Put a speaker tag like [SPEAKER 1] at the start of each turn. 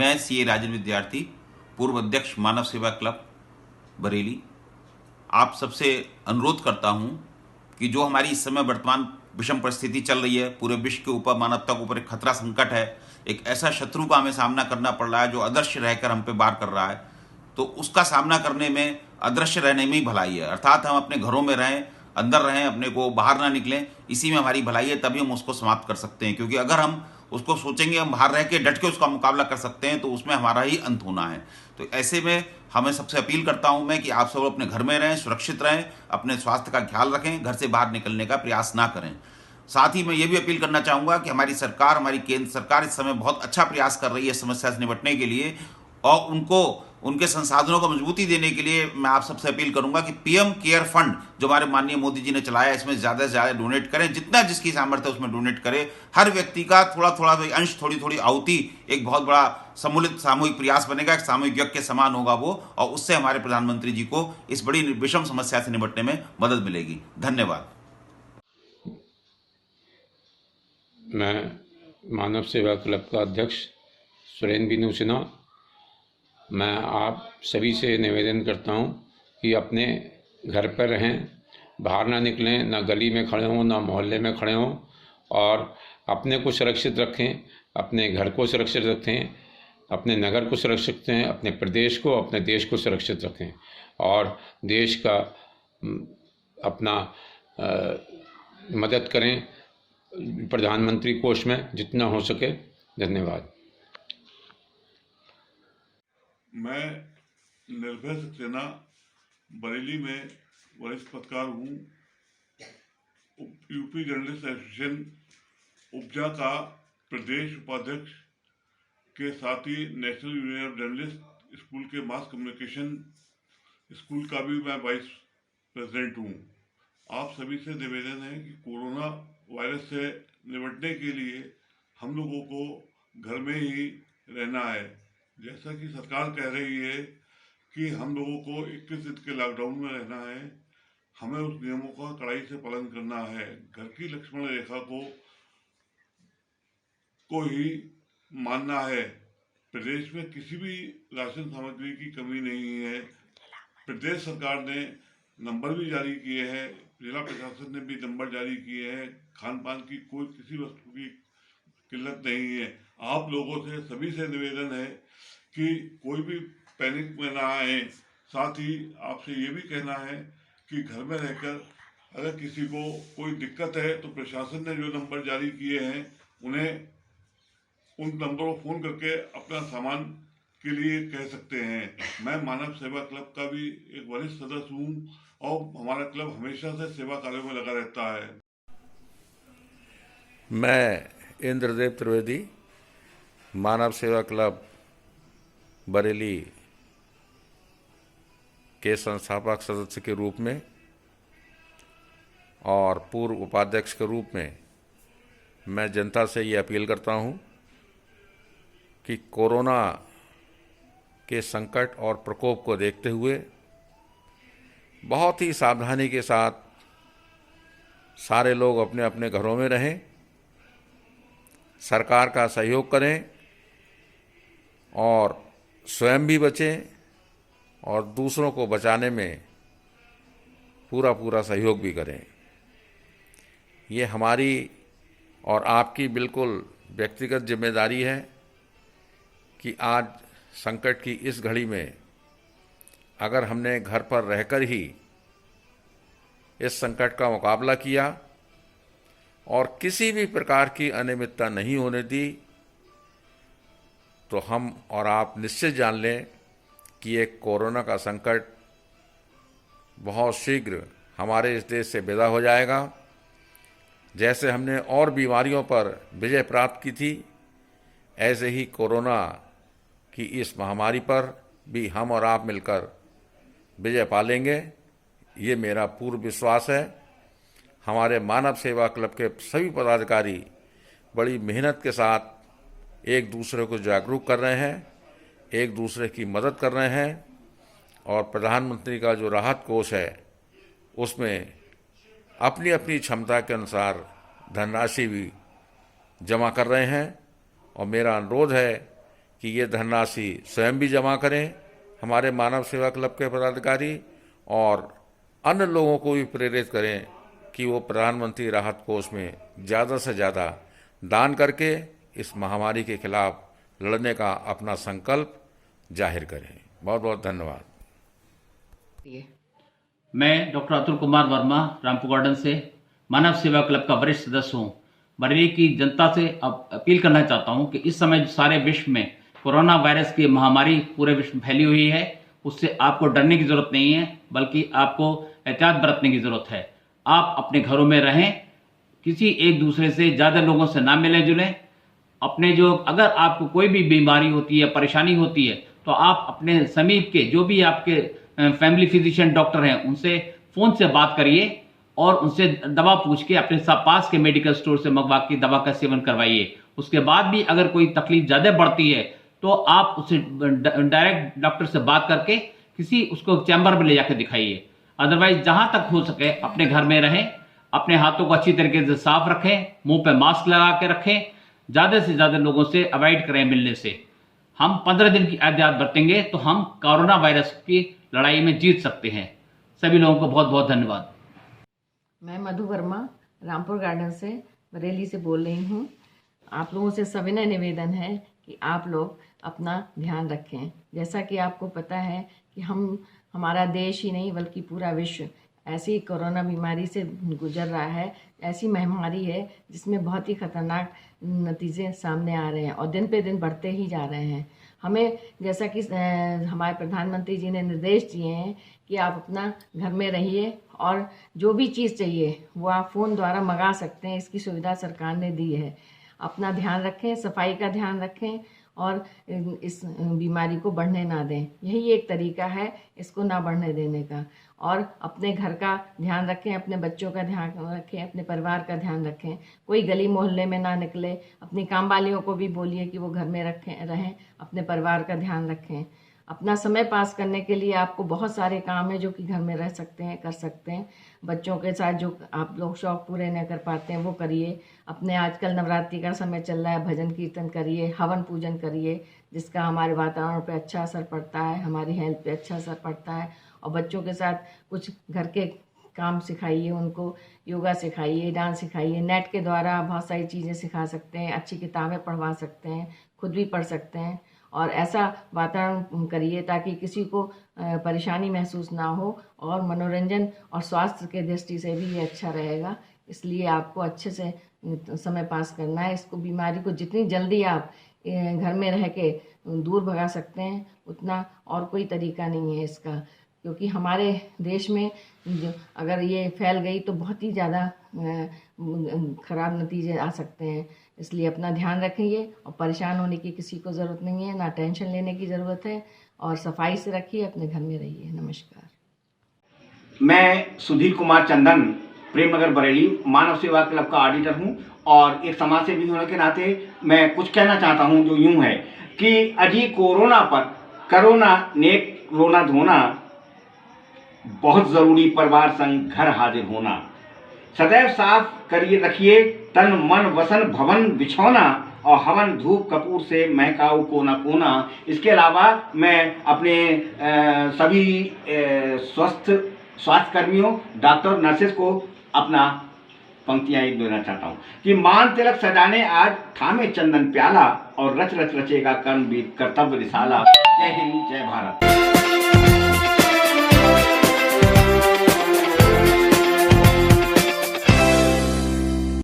[SPEAKER 1] मैं सीए राजन विद्यार्थी, पूर्व अध्यक्ष मानव सेवा क्लब बरेली, आप सबसे अनुरोध करता हूं कि जो हमारी इस समय वर्तमान विषम परिस्थिति चल रही है, पूरे विश्व के ऊपर, मानवता के ऊपर एक खतरा संकट है, एक ऐसा शत्रु का हमें सामना करना पड़ रहा है जो अदृश्य रहकर हम पे वार कर रहा है, तो उसका सामना करने में अदृश्य रहने में ही भलाई है। अर्थात हम अपने घरों में रहें, अंदर रहें, अपने को बाहर ना निकलें, इसी में हमारी भलाई है, तभी हम उसको समाप्त कर सकते हैं। क्योंकि अगर हम उसको सोचेंगे हम बाहर रह के डट के उसका मुकाबला कर सकते हैं, तो उसमें हमारा ही अंत होना है। तो ऐसे में हमें सबसे अपील करता हूं मैं कि आप सब अपने घर में रहें, सुरक्षित रहें, अपने स्वास्थ्य का ख्याल रखें, घर से बाहर निकलने का प्रयास ना करें। साथ ही मैं ये भी अपील करना चाहूँगा कि हमारी सरकार, हमारी केंद्र सरकार इस समय बहुत अच्छा प्रयास कर रही है इस समस्या से निपटने के लिए, और उनको उनके संसाधनों को मजबूती देने के लिए मैं आप सबसे अपील करूंगा कि पीएम केयर फंड जो हमारे माननीय मोदी जी ने चलाया, इसमें ज़्यादा से ज़्यादा डोनेट करें, जितना जिसकी सामर्थ्य है उसमें डोनेट करें। हर व्यक्ति का थोड़ा थोड़ा अंश, थोड़ी थोड़ी आहुति एक बहुत बड़ा सम्मिलित सामूहिक प्रयास बनेगा, एक सामूहिक यज्ञ के समान होगा वो, और उससे हमारे प्रधानमंत्री जी को इस बड़ी विषम समस्या से निपटने में मदद मिलेगी। धन्यवाद।
[SPEAKER 2] मैं मानव सेवा क्लब का अध्यक्ष सुरेंद्र बीनू सिन्हा, मैं आप सभी से निवेदन करता हूं कि अपने घर पर रहें, बाहर ना निकलें, ना गली में खड़े हों, ना मोहल्ले में खड़े हों, और अपने को सुरक्षित रखें, अपने घर को सुरक्षित रखें, अपने नगर को सुरक्षित रखें, अपने प्रदेश को, अपने देश को सुरक्षित रखें, और देश का अपना मदद करें प्रधानमंत्री कोष में जितना हो सके। धन्यवाद।
[SPEAKER 3] मैं निर्भय सक्सेना बरेली में वरिष्ठ पत्रकार हूँ। यूपी जर्नलिस्ट एसोसिएशन उपजा का प्रदेश उपाध्यक्ष के साथ ही national union of journalist school के मास कम्युनिकेशन स्कूल का भी मैं वाइस प्रेसिडेंट हूँ। आप सभी से निवेदन है कि कोरोना वायरस से निपटने के लिए हम लोगों को घर में ही रहना है। जैसा कि सरकार कह रही है कि हम लोगों को 21 दिन के लॉकडाउन में रहना है, हमें उस नियमों का कड़ाई से पालन करना है। घर की लक्ष्मण रेखा को ही मानना है। प्रदेश में किसी भी राशन सामग्री की कमी नहीं है। प्रदेश सरकार ने नंबर भी जारी किए हैं, जिला प्रशासन ने भी नंबर जारी किए हैं। खान पान की कोई किसी वस्तु की किल्लत नहीं है। आप लोगों से सभी से निवेदन है कि कोई भी पैनिक में ना आए। साथ ही आपसे ये भी कहना है कि घर में रहकर अगर किसी को कोई दिक्कत है तो प्रशासन ने जो नंबर जारी किए हैं उन्हें उन नंबरों को फ़ोन करके अपना सामान के लिए कह सकते हैं। मैं मानव सेवा क्लब का भी एक वरिष्ठ सदस्य हूँ और हमारा क्लब हमेशा से सेवा कार्यों में लगा रहता है।
[SPEAKER 4] मैं इंद्रदेव त्रिवेदी, मानव सेवा क्लब बरेली के संस्थापक सदस्य के रूप में और पूर्व उपाध्यक्ष के रूप में मैं जनता से ये अपील करता हूँ कि कोरोना के संकट और प्रकोप को देखते हुए बहुत ही सावधानी के साथ सारे लोग अपने अपने घरों में रहें, सरकार का सहयोग करें और स्वयं भी बचें और दूसरों को बचाने में पूरा सहयोग भी करें। ये हमारी और आपकी बिल्कुल व्यक्तिगत जिम्मेदारी है कि आज संकट की इस घड़ी में अगर हमने घर पर रहकर ही इस संकट का मुकाबला किया और किसी भी प्रकार की अनियमितता नहीं होने दी, तो हम और आप निश्चित जान लें कि ये कोरोना का संकट बहुत शीघ्र हमारे इस देश से विदा हो जाएगा। जैसे हमने और बीमारियों पर विजय प्राप्त की थी, ऐसे ही कोरोना की इस महामारी पर भी हम और आप मिलकर विजय पा लेंगे, ये मेरा पूर्ण विश्वास है। हमारे मानव सेवा क्लब के सभी पदाधिकारी बड़ी मेहनत के साथ एक दूसरे को जागरूक कर रहे हैं, एक दूसरे की मदद कर रहे हैं, और प्रधानमंत्री का जो राहत कोष है उसमें अपनी अपनी क्षमता के अनुसार धनराशि भी जमा कर रहे हैं। और मेरा अनुरोध है कि ये धनराशि स्वयं भी जमा करें, हमारे मानव सेवा क्लब के पदाधिकारी, और अन्य लोगों को भी प्रेरित करें कि वो प्रधानमंत्री राहत कोष में ज़्यादा से ज़्यादा दान करके इस महामारी के खिलाफ लड़ने का अपना संकल्प जाहिर करें। बहुत बहुत धन्यवाद।
[SPEAKER 5] मैं डॉक्टर अतुल कुमार वर्मा रामपुर गार्डन से मानव सेवा क्लब का वरिष्ठ सदस्य हूँ। बरेली की जनता से अपील करना चाहता हूँ कि इस समय सारे विश्व में कोरोना वायरस की महामारी पूरे विश्व में फैली हुई है, उससे आपको डरने की जरूरत नहीं है, बल्कि आपको एहतियात बरतने की जरूरत है। आप अपने घरों में रहें, किसी एक दूसरे से ज़्यादा लोगों से ना मिलें जुलें। अपने जो अगर आपको कोई भी बीमारी होती है, परेशानी होती है, तो आप अपने समीप के जो भी आपके फैमिली फिजिशियन डॉक्टर हैं उनसे फ़ोन से बात करिए और उनसे दवा पूछ के अपने पास के मेडिकल स्टोर से मंगवा के दवा का सेवन करवाइए। उसके बाद भी अगर कोई तकलीफ ज़्यादा बढ़ती है तो आप उससे डायरेक्ट डॉक्टर से बात करके किसी उसको चैम्बर में ले जाकर दिखाइए। अदरवाइज जहां तक हो सके अपने घर में रहें, अपने हाथों को अच्छी तरीके से साफ रखें, मुंह पे मास्क लगा के रखें, ज़्यादा से ज़्यादा लोगों से अवॉइड करें मिलने से। हम 15 दिन की एहतियात बरतेंगे तो हम कोरोना वायरस की लड़ाई में जीत सकते हैं। सभी लोगों को बहुत बहुत धन्यवाद।
[SPEAKER 6] मैं मधु वर्मा रामपुर गार्डन से बरेली से बोल रही हूँ। आप लोगों से सविनय निवेदन है कि आप लोग अपना ध्यान रखें। जैसा कि आपको पता है कि हमारा देश ही नहीं बल्कि पूरा विश्व ऐसी कोरोना बीमारी से गुजर रहा है। ऐसी महामारी है जिसमें बहुत ही खतरनाक नतीजे सामने आ रहे हैं और दिन पे दिन बढ़ते ही जा रहे हैं। हमें जैसा कि हमारे प्रधानमंत्री जी ने निर्देश दिए हैं कि आप अपना घर में रहिए और जो भी चीज़ चाहिए वो आप फ़ोन द्वारा मंगा सकते हैं। इसकी सुविधा सरकार ने दी है। अपना ध्यान रखें, सफाई का ध्यान रखें और इस बीमारी को बढ़ने ना दें। यही एक तरीका है इसको ना बढ़ने देने का। और अपने घर का ध्यान रखें, अपने बच्चों का ध्यान रखें, अपने परिवार का ध्यान रखें। कोई गली मोहल्ले में ना निकले। अपनी काम वालियों को भी बोलिए कि वो घर में रहें, अपने परिवार का ध्यान रखें। अपना समय पास करने के लिए आपको बहुत सारे काम हैं जो कि घर में रह सकते हैं, कर सकते हैं। बच्चों के साथ जो आप लोग शौक़ पूरे न कर पाते हैं वो करिए। अपने आजकल नवरात्रि का समय चल रहा है, भजन कीर्तन करिए, हवन पूजन करिए, जिसका हमारे वातावरण पे अच्छा असर पड़ता है, हमारी हेल्थ पे अच्छा असर पड़ता है। और बच्चों के साथ कुछ घर के काम सिखाइए, उनको योगा सिखाइए, डांस सिखाइए। नेट के द्वारा बहुत सारी चीज़ें सिखा सकते हैं, अच्छी किताबें पढ़वा सकते हैं, खुद भी पढ़ सकते हैं। और ऐसा वातावरण करिए ताकि किसी को परेशानी महसूस ना हो और मनोरंजन और स्वास्थ्य के दृष्टि से भी ये अच्छा रहेगा। इसलिए आपको अच्छे से समय पास करना है। इसको बीमारी को जितनी जल्दी आप घर में रह के दूर भगा सकते हैं उतना और कोई तरीका नहीं है इसका, क्योंकि हमारे देश में जो अगर ये फैल गई तो बहुत ही ज़्यादा ख़राब नतीजे आ सकते हैं। इसलिए अपना ध्यान रखिए और परेशान होने की किसी को ज़रूरत नहीं है, ना टेंशन लेने की ज़रूरत है। और सफाई से रखिए, अपने घर में रहिए। नमस्कार।
[SPEAKER 7] मैं सुधीर कुमार चंदन, प्रेम नगर बरेली, मानव सेवा क्लब का ऑडिटर हूँ और एक समाज सेवी होने के नाते मैं कुछ कहना चाहता हूँ जो यूँ है कि अजी कोरोना पर करोना नेक रोना धोना, बहुत ज़रूरी परिवार संग घर हाजिर होना। सदैव साफ करिए रखिए तन मन वसन भवन बिछौना और हवन धूप कपूर से महकाऊ कोना कोना। इसके अलावा मैं अपने सभी स्वास्थ्य कर्मियों, डॉक्टर, नर्सेस को अपना पंक्तियाँ एक देना चाहता हूँ कि मान तिलक सजाने आज थामे चंदन प्याला और रच रच रचेगा कर्मवीर कर्तव्य रिसाला। जय हिंद, जय भारत।